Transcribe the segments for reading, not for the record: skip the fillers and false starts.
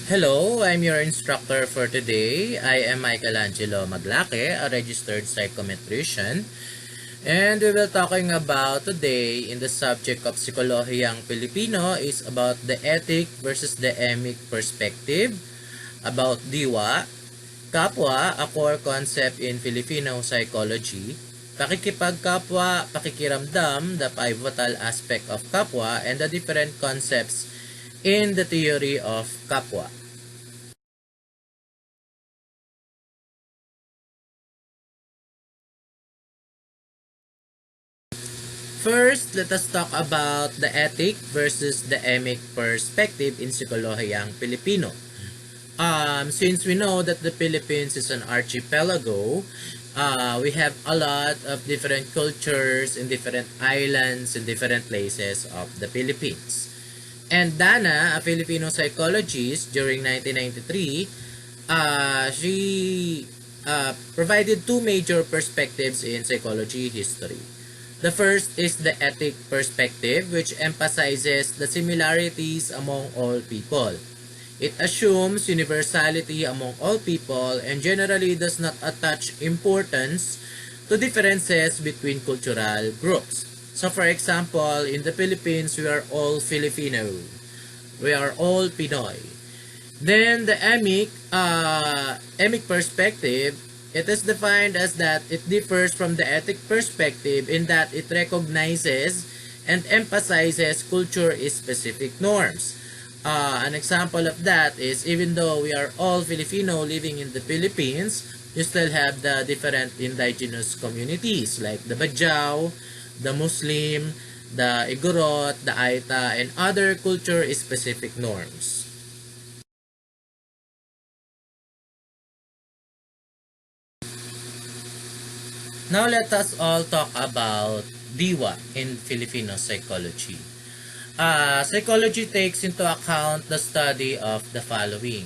Hello, I'm your instructor for today. I am Michelangelo Maglake, a registered psychometrician, and we will talking about today in the subject of Sikolohiyang Piipino is about the ethic versus the emic perspective, about diwa, kapwa, a core concept in Filipino psychology, pakikipagkapwa, pakikiramdam, the pivotal aspect of kapwa, and the different concepts in the theory of kapwa. First, let us talk about the ethic versus the emic perspective in Sikolohiyang Pilipino. Since we know that the Philippines is an archipelago, we have a lot of different cultures in different islands in different places of the Philippines. And Dana, a Filipino psychologist during 1993, she provided two major perspectives in psychology history. The first is the ethic perspective, which emphasizes the similarities among all people. It assumes universality among all people and generally does not attach importance to differences between cultural groups. So for example, in the Philippines, we are all Filipino. We are all Pinoy. Then the emic perspective, it is defined as that it differs from the ethic perspective in that it recognizes and emphasizes culture-specific norms. An example of that is even though we are all Filipino living in the Philippines, you still have the different indigenous communities like the Bajau, the Muslim, the Igorot, the Aita, and other culture-specific norms. Now let us all talk about diwa in Filipino psychology. Psychology takes into account the study of the following.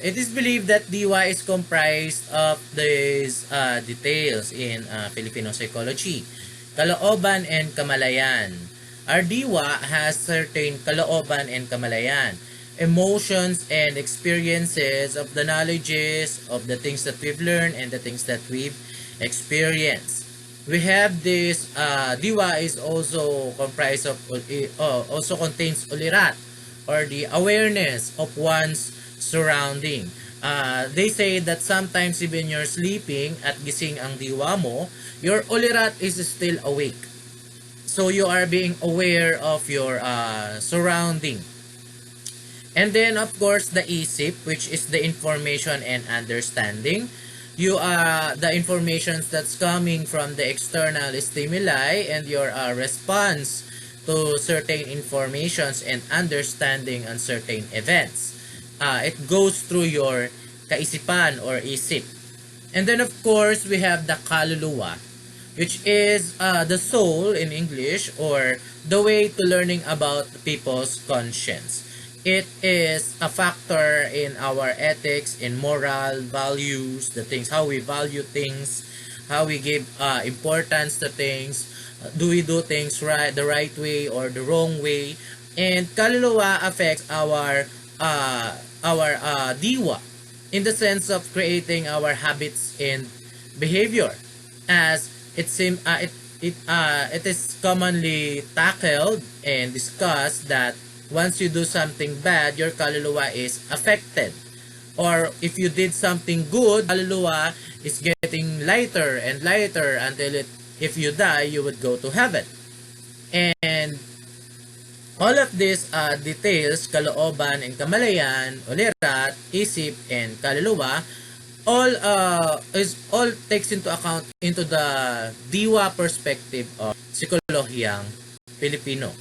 It is believed that diwa is comprised of these details in Filipino psychology. Kalooban and kamalayan. Our diwa has certain kalooban and kamalayan, emotions and experiences of the knowledges of the things that we've learned and the things that we've experienced. We have this diwa is also comprised of also contains ulirat or the awareness of one's surrounding. They say that sometimes even you're sleeping at gising ang diwa mo, your ulirat is still awake. So you are being aware of your surrounding. And then of course the isip, which is the information and understanding. You are the information that's coming from the external stimuli and your response to certain informations and understanding on certain events. It goes through your kaisipan or isip. And then of course we have the kaluluwa, which is the soul in English or the way to learning about people's conscience. It is a factor in our ethics, in moral values, the things, how we value things, how we give importance to things. Do we do things the right way or the wrong way? And kaluluwa affects our diwa in the sense of creating our habits and behavior, as it is commonly tackled and discussed that once you do something bad, your kaluluwa is affected. Or if you did something good, kaluluwa is getting lighter and lighter until if you die, you would go to heaven. And all of these details, kalooban and kamalayan, ulirat, isip, and kaluluwa, all takes into account into the diwa perspective of Sikolohiyang Pilipino.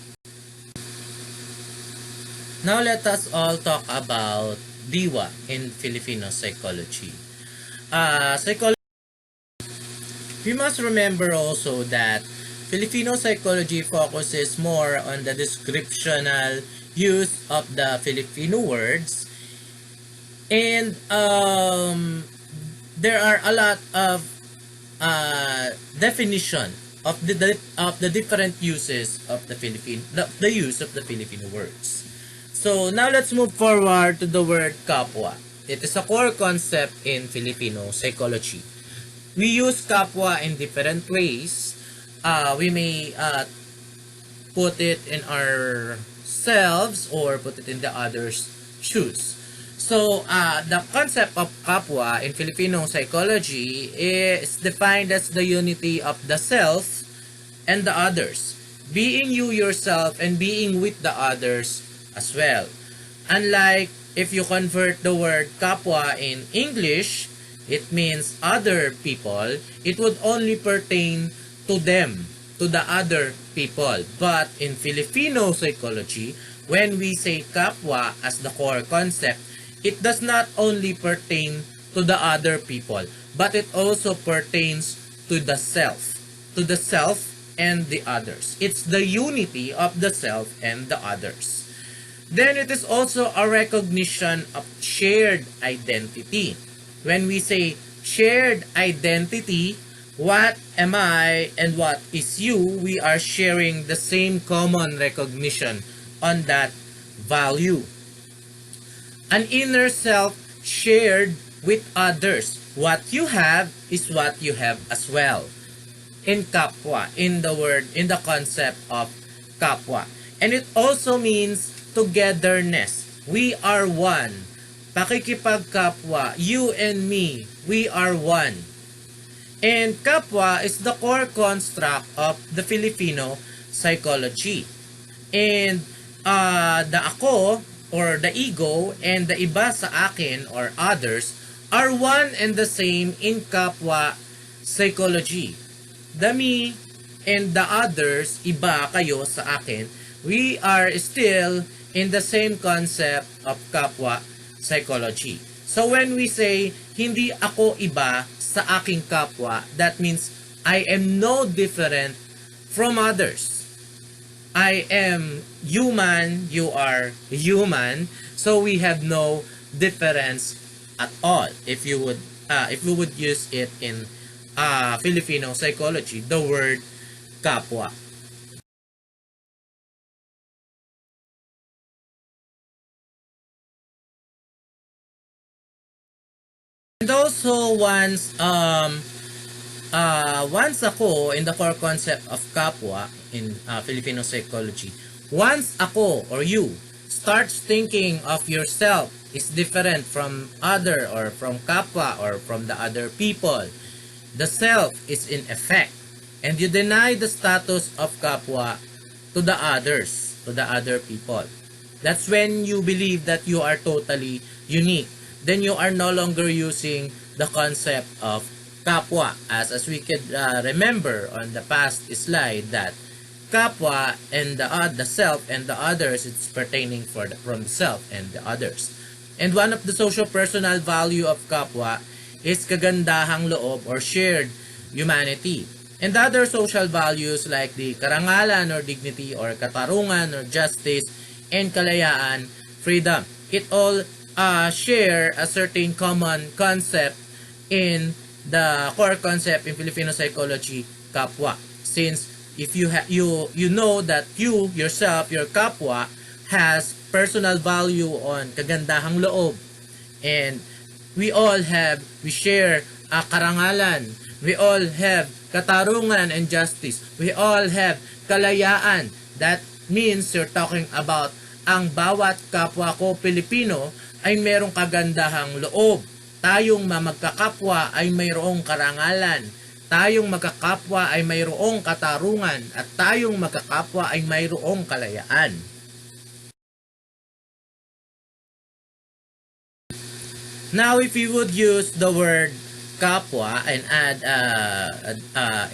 Now let us all talk about diwa in Filipino psychology. We must remember also that Filipino psychology focuses more on the descriptional use of the Filipino words, and there are a lot of definition of the different uses of the use of the Filipino words. So now let's move forward to the word kapwa. It is a core concept in Filipino psychology. We use kapwa in different ways. We may put it in ourselves or put it in the other's shoes. So, the concept of kapwa in Filipino psychology is defined as the unity of the self and the others. Being you yourself and being with the others as well. Unlike if you convert the word kapwa in English, it means other people, it would only pertain to them, to the other people. But in Filipino psychology, when we say kapwa as the core concept, it does not only pertain to the other people, but it also pertains to the self and the others. It's the unity of the self and the others. Then it is also a recognition of shared identity. When we say shared identity, what am I and what is you, we are sharing the same common recognition on that value. An inner self shared with others. What you have is what you have as well. In kapwa, in the concept of kapwa. And it also means togetherness. We are one. Pakikipagkapwa, you and me, we are one. And kapwa is the core construct of the Filipino psychology. And the ako or the ego and the iba sa akin or others are one and the same in kapwa psychology. The me and the others, iba kayo sa akin, we are still in the same concept of kapwa psychology. So when we say, hindi ako iba sa aking kapwa, that means I am no different from others. I am human, you are human, so we have no difference at all. If you would use it in Filipino psychology, the word kapwa. And also once ako in the core concept of kapwa in Filipino psychology, once ako or you starts thinking of yourself is different from other or from kapwa or from the other people, the self is in effect and you deny the status of kapwa to the others, to the other people. That's when you believe that you are totally unique. Then you are no longer using the concept of kapwa. As we could remember on the past slide that kapwa and the self and the others, it's pertaining from the self and the others. And one of the social personal value of kapwa is kagandahang loob or shared humanity. And other social values like the karangalan or dignity or katarungan or justice and kalayaan, freedom. It all share a certain common concept in the core concept in Filipino psychology, kapwa. Since if you know that you yourself, your kapwa, has personal value on kagandahang loob, and we share karangalan, we all have katarungan and justice, we all have kalayaan. That means you're talking about ang bawat kapwa ko Pilipino ay mayroong kagandahang loob. Tayong magkakapwa ay mayroong karangalan. Tayong magkakapwa ay mayroong katarungan. At tayong magkakapwa ay mayroong kalayaan. Now, if you would use the word kapwa and add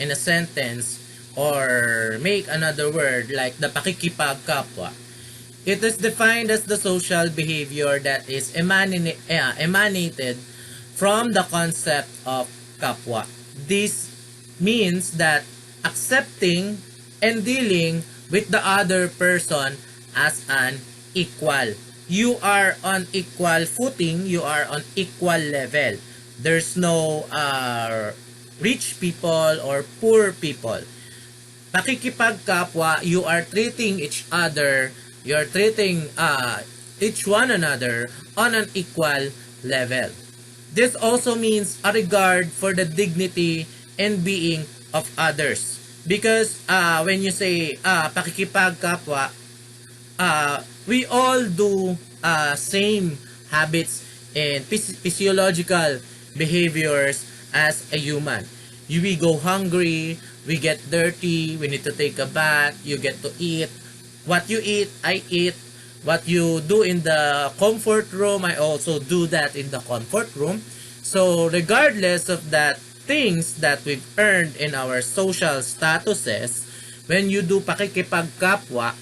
in a sentence or make another word like the pakikipagkapwa, it is defined as the social behavior that is emanated from the concept of kapwa. This means that accepting and dealing with the other person as an equal. You are on equal footing, you are on equal level. There's no rich people or poor people. Pakikipagkapwa, you are treating each other, you're treating each one another on an equal level. This also means a regard for the dignity and being of others. Because when you say pakikipagkapwa, we all do same habits and physiological behaviors as a human. We go hungry, we get dirty, we need to take a bath, you get to eat. What you eat, I eat. What you do in the comfort room, I also do that in the comfort room. So regardless of that things that we've earned in our social statuses, when you do pakikipagkapwa,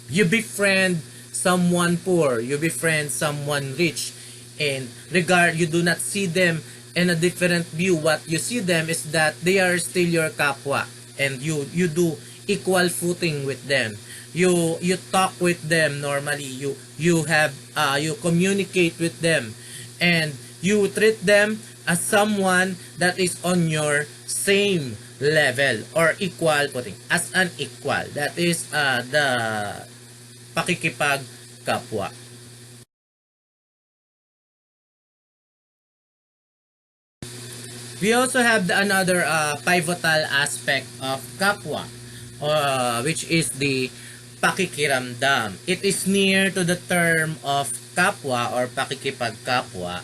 you befriend someone poor, you befriend someone rich, and you do not see them in a different view. What you see them is that they are still your kapwa, and you do equal footing with them. You talk with them normally, you communicate with them, and you treat them as someone that is on your same level or equal footing, as an equal. That is the pakikipagkapwa. We also have another pivotal aspect of kapwa, which is the pakikiramdam. It is near to the term of kapwa or pakikipagkapwa,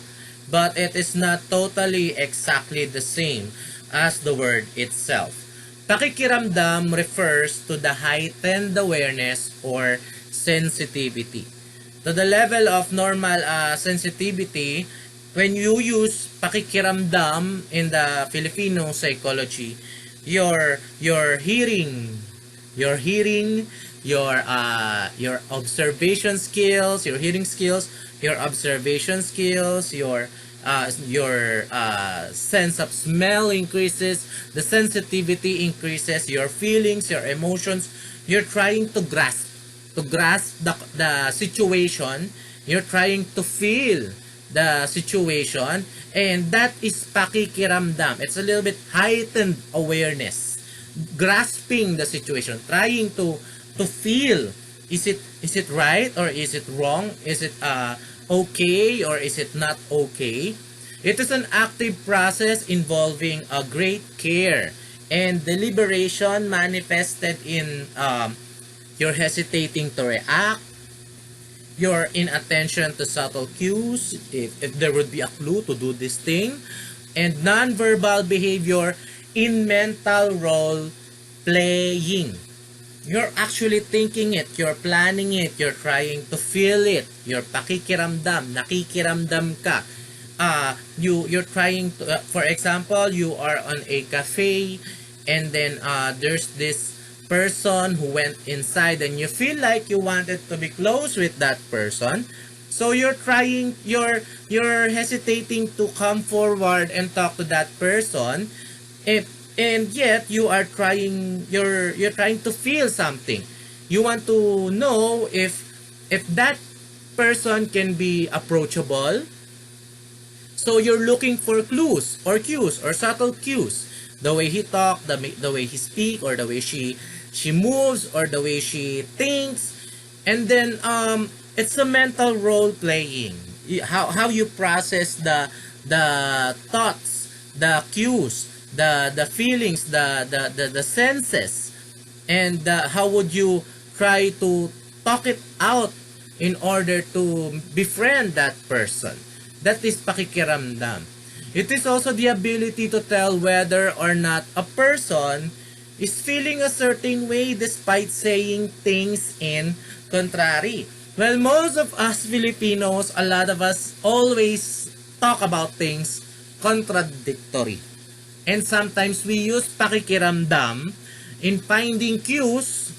but it is not totally exactly the same as the word itself. Pakikiramdam refers to the heightened awareness or sensitivity. To the level of normal sensitivity, when you use pakikiramdam in the Filipino psychology, your hearing, your observation skills, your hearing skills, your observation skills, your sense of smell increases, the sensitivity increases, your feelings, your emotions, you're trying to grasp the situation, you're trying to feel the situation, and that is pakikiramdam. It's a little bit heightened awareness, grasping the situation, trying to feel, is it right or is it wrong, is it okay or is it not okay. It is an active process involving a great care and deliberation manifested in your hesitating to react, your inattention to subtle cues, if there would be a clue to do this thing, and nonverbal behavior in mental role playing. You're actually thinking it, you're planning it, you're trying to feel it, you're pakikiramdam, nakikiramdam ka. You're trying to, for example, you are on a cafe, and then there's this person who went inside, and you feel like you wanted to be close with that person, so you're hesitating to come forward and talk to that person, and yet you're trying to feel something. You want to know if that person can be approachable, so you're looking for clues or cues or subtle cues, the way he talk, the way he speak, or the way she moves, or the way she thinks. And then it's a mental role playing, how you process the thoughts, the cues, the feelings, the senses, and how would you try to talk it out in order to befriend that person. That is pakikiramdam. It is also the ability to tell whether or not a person is feeling a certain way despite saying things in contrary. Well, most of us Filipinos, a lot of us always talk about things contradictory. And sometimes we use pakikiramdam in finding clues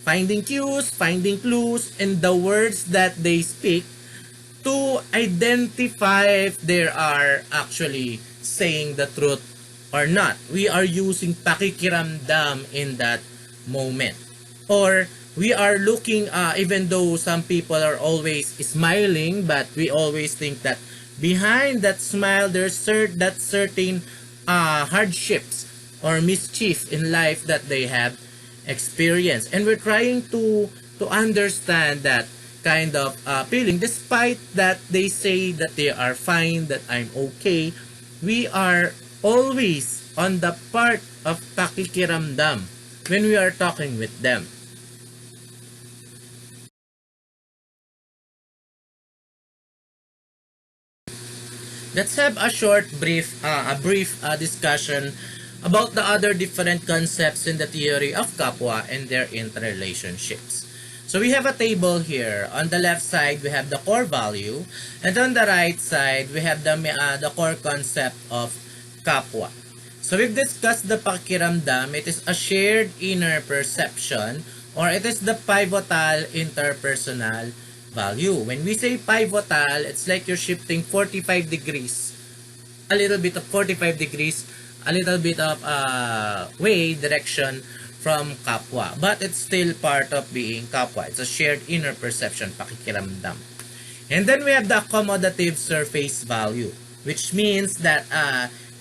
in the words that they speak to identify if they are actually saying the truth or not. We are using pakikiramdam in that moment. Or we are looking, even though some people are always smiling, but we always think that behind that smile there's that certain hardships or mischief in life that they have experienced. And we're trying to understand that kind of feeling. Despite that they say that they are fine, that I'm okay, we are always on the part of pakikiramdam when we are talking with them. Let's have a brief discussion about the other different concepts in the theory of kapwa and their interrelationships. So we have a table here. On the left side, we have the core value, and on the right side, we have the core concept of kapwa. So we've discussed the pakiramdam. It is a shared inner perception, or it is the pivotal interpersonal value. When we say pivotal, it's like you're shifting 45 degrees, a little bit of 45 degrees, a little bit of direction from kapwa. But it's still part of being kapwa. It's a shared inner perception, pakikiramdam. And then we have the accommodative surface value, which means that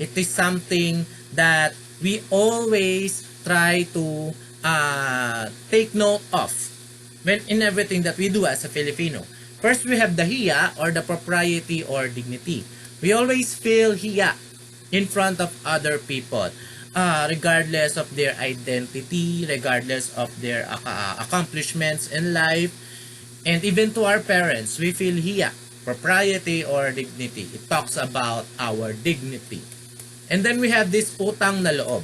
it is something that we always try to take note of when in everything that we do as a Filipino. First, we have the hiya, or the propriety or dignity. We always feel hiya in front of other people, regardless of their identity, regardless of their accomplishments in life, and even to our parents, we feel hiya, propriety or dignity. It talks about our dignity. And then we have this utang na loob.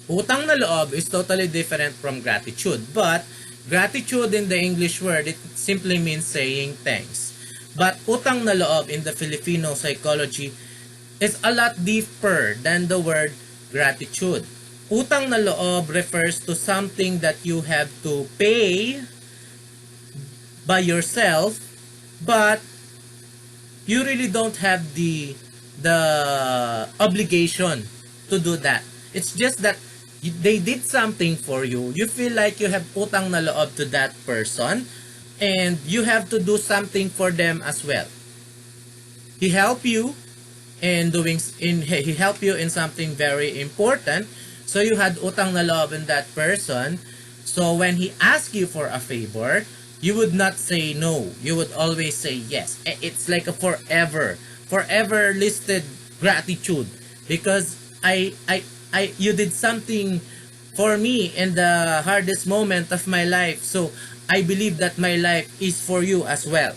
Utang na loob is totally different from gratitude, but gratitude in the English word, it simply means saying thanks. But utang na loob in the Filipino psychology is a lot deeper than the word gratitude. Utang na loob refers to something that you have to pay by yourself, but you really don't have the obligation to do that. It's just that they did something for you. You feel like you have utang na loob to that person, and you have to do something for them as well. He helped you he helped you in something very important, so you had utang na loob in that person. So when he asked you for a favor, you would not say no. You would always say yes. It's like a forever listed gratitude, because you did something for me in the hardest moment of my life. So I believe that my life is for you as well.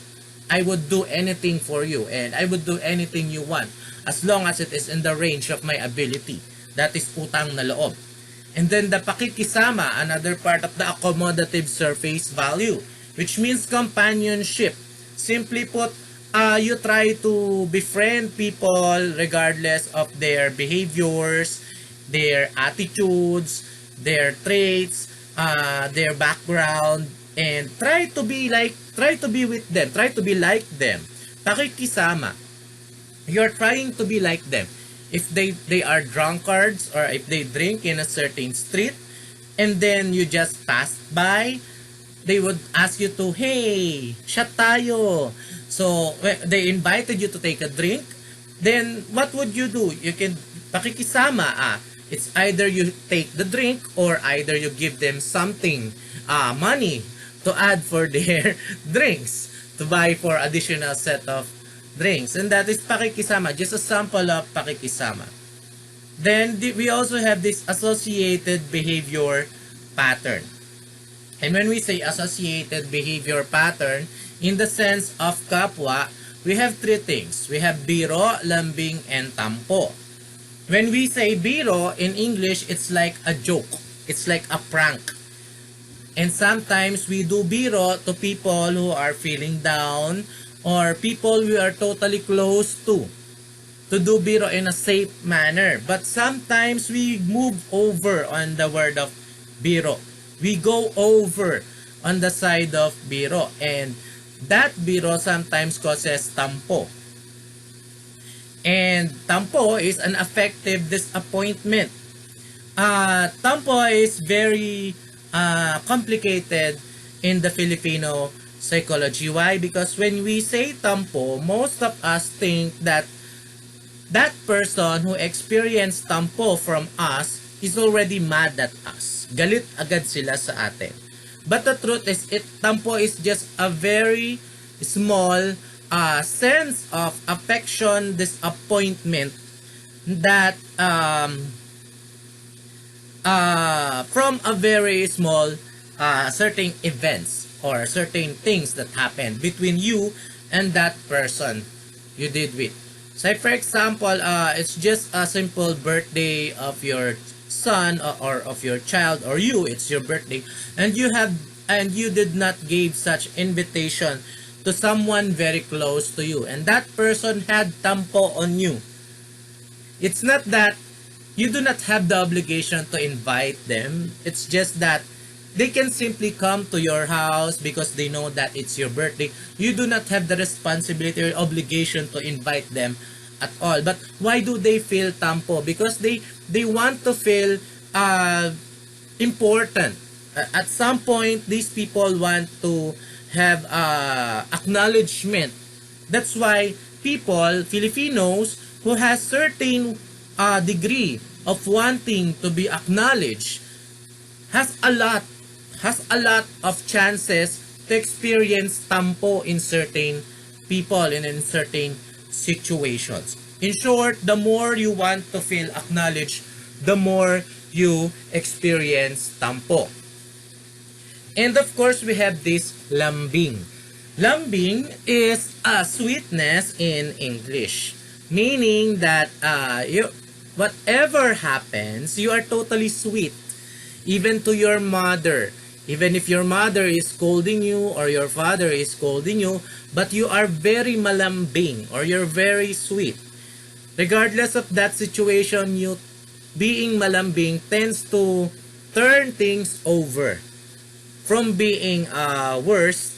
I would do anything for you, and I would do anything you want as long as it is in the range of my ability. That is utang na loob. And then the pakikisama, another part of the accommodative surface value, which means companionship. Simply put, you try to befriend people regardless of their behaviors, their attitudes, their traits, their background, and try to be with them, try to be like them. Pakikisama. You're trying to be like them. If they are drunkards, or if they drink in a certain street, and then you just passed by, they would ask you to, hey, shot tayo. So they invited you to take a drink, then what would you do? You can pakikisama. It's either you take the drink, or either you give them something, money to add for their drinks, to buy for additional set of drinks. And that is pakikisama, just a sample of pakikisama. Then we also have this associated behavior pattern. And when we say associated behavior pattern, in the sense of kapwa, we have three things. We have biro, lambing, and tampo. When we say biro in English, it's like a joke. It's like a prank. And sometimes we do biro to people who are feeling down, or people we are totally close to do biro in a safe manner. But sometimes we move over on the word of biro. We go over on the side of biro, and that biro sometimes causes tampo. And tampo is an affective disappointment. Tampo is very complicated in the Filipino psychology. Why? Because when we say tampo, most of us think that that person who experienced tampo from us is already mad at us. Galit agad sila sa atin. But the truth is, tampo is just a very small sense of affection, disappointment that from a very small certain events or certain things that happen between you and that person you did with. Say for example, it's just a simple birthday of your son or of your child, or you, it's your birthday, and you did not give such invitation to someone very close to you, and that person had tampo on you. It's not that you do not have the obligation to invite them. It's just that they can simply come to your house because they know that it's your birthday. You do not have the responsibility or obligation to invite them at all. But why do they feel tampo? Because they want to feel important. At some point, these people want to have acknowledgement. That's why people, Filipinos, who has certain degree of wanting to be acknowledged, has a lot of chances to experience tampo in certain people and in certain situations. In short, the more you want to feel acknowledged, the more you experience tampo. And of course, we have this lambing. Lambing is a sweetness in English, meaning that whatever happens, you are totally sweet, even to your mother. Even if your mother is scolding you or your father is scolding you, but you are very malambing or you're very sweet. Regardless of that situation, you being malambing tends to turn things over from being worse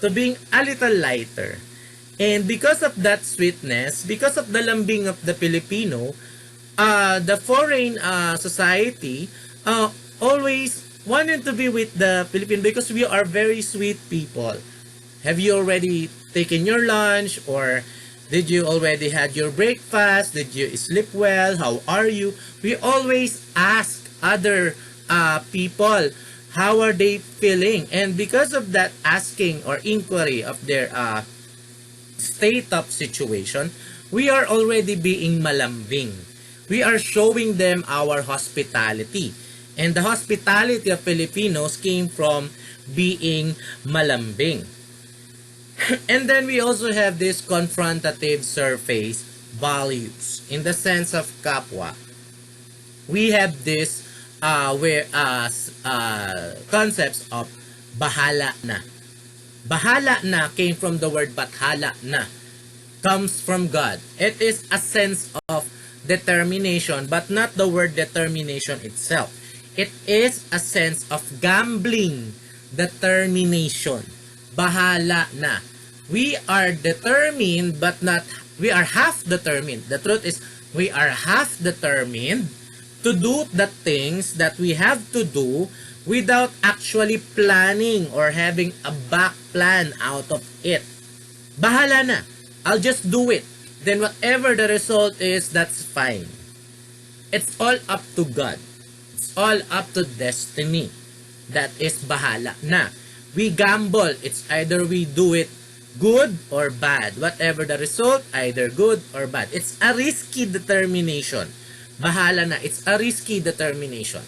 to being a little lighter. And because of that sweetness, because of the lambing of the Filipino, the foreign society always wanted to be with the Filipino because we are very sweet people. Have you already taken your lunch, or did you already had your breakfast? Did you sleep well? How are you? We always ask other people how are they feeling, and because of that asking or inquiry of their state of situation, we are already being malambing. We are showing them our hospitality. And the hospitality of Filipinos came from being malambing. And then we also have this confrontative surface values. In the sense of kapwa, we have this concepts of bahala na. Bahala na came from the word bathala na. Comes from God. It is a sense of determination, but not the word determination itself. It is a sense of gambling determination. Bahala na. We are determined, but not, we are half determined. The truth is, we are half determined to do the things that we have to do without actually planning or having a back plan out of it. Bahala na. I'll just do it. Then whatever the result is, that's fine. It's all up to God. It's all up to destiny. That is bahala na. We gamble. It's either we do it good or bad. Whatever the result, either good or bad. It's a risky determination. Bahala na. It's a risky determination.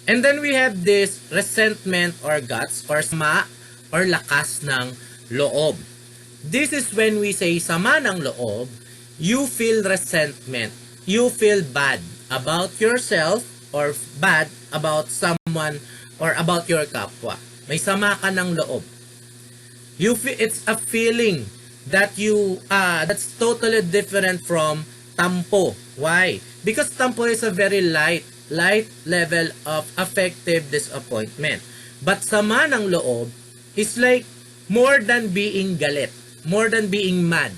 And then we have this resentment or guts or sama or lakas ng loob. This is when we say sama ng loob, you feel resentment. You feel bad about yourself or bad about someone or about your kapwa. May sama ka ng loob. You feel, it's a feeling that you that's totally different from tampo. Why? Because tampo is a very light level of affective disappointment. But sama ng loob is like more than being galit, more than being mad.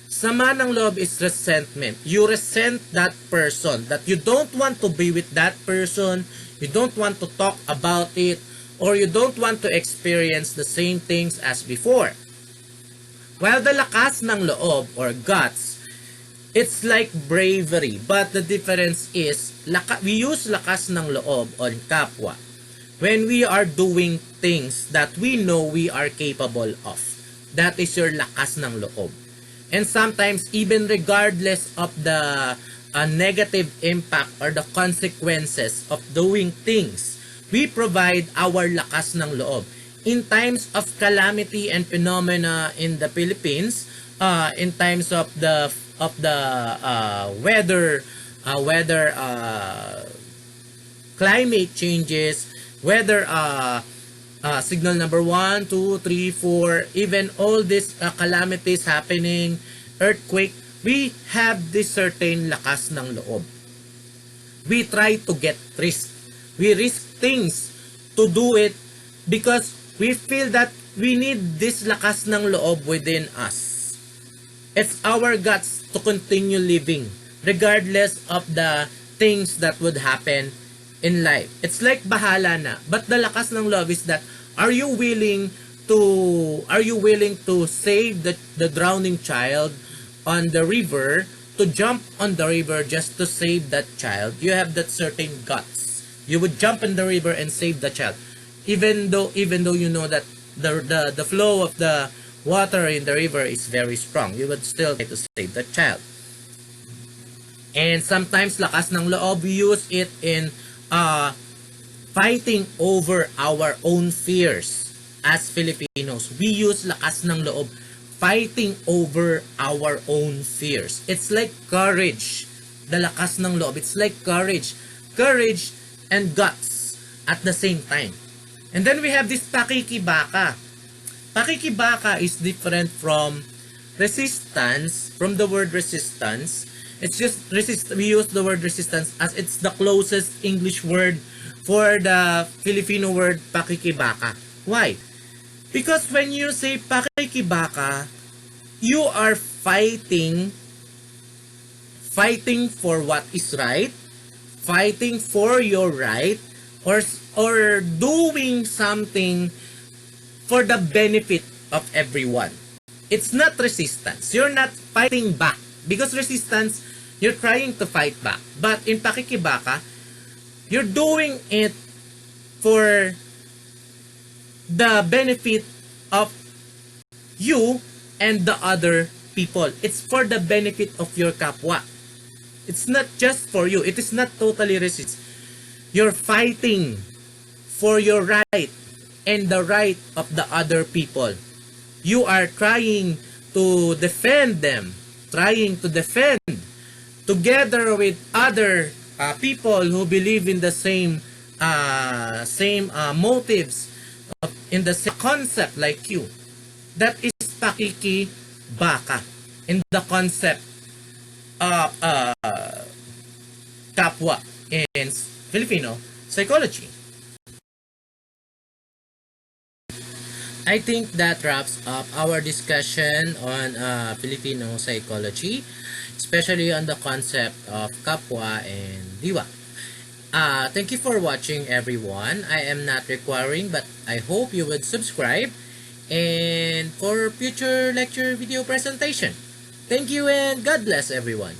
Sama ng loob is resentment. You resent that person, that you don't want to be with that person, you don't want to talk about it, or you don't want to experience the same things as before. While the lakas ng loob or guts, it's like bravery, but the difference is we use lakas ng loob on kapwa When we are doing things that we know we are capable of. That is your lakas ng loob. And sometimes, even regardless of the negative impact or the consequences of doing things, we provide our lakas ng loob. In times of calamity and phenomena in the Philippines, in times of the weather climate changes, weather signal number 1, 2, 3, 4, even all these calamities happening, earthquake, we have this certain lakas ng loob. We try to get risk. We risk things to do it because we feel that we need this lakas ng loob within us. It's our guts to continue living regardless of the things that would happen in life. It's like bahala na. But the lakas ng love is that are you willing to save the drowning child on the river, to jump on the river just to save that child? You have that certain guts. You would jump in the river and save the child. Even though you know that the flow of the water in the river is very strong, you would still try to save the child. And sometimes lakas ng loob, we use it in fighting over our own fears. As Filipinos, we use lakas ng loob fighting over our own fears. It's like courage. The lakas ng loob, it's like courage and guts at the same time. And then we have this pakikibaka. Pakikibaka is different from resistance, from the word resistance. It's just we use the word resistance as it's the closest English word for the Filipino word pakikibaka. Why? Because when you say pakikibaka, you are fighting for what is right, fighting for your right, or doing something for the benefit of everyone. It's not resistance. You're not fighting back. Because resistance, you're trying to fight back. But in pakikibaka, you're doing it for the benefit of you and the other people. It's for the benefit of your kapwa. It's not just for you. It is not totally resist. You're fighting for your right and the right of the other people. You are trying to defend them, trying to defend together with other people who believe in the same motives, in the same concept like you. That is pakikibaka in the concept of kapwa in Filipino psychology. I think that wraps up our discussion on Filipino psychology, especially on the concept of kapwa and diwa. Thank you for watching, everyone. I am not requiring, but I hope you would subscribe and for future lecture video presentation. Thank you and God bless everyone.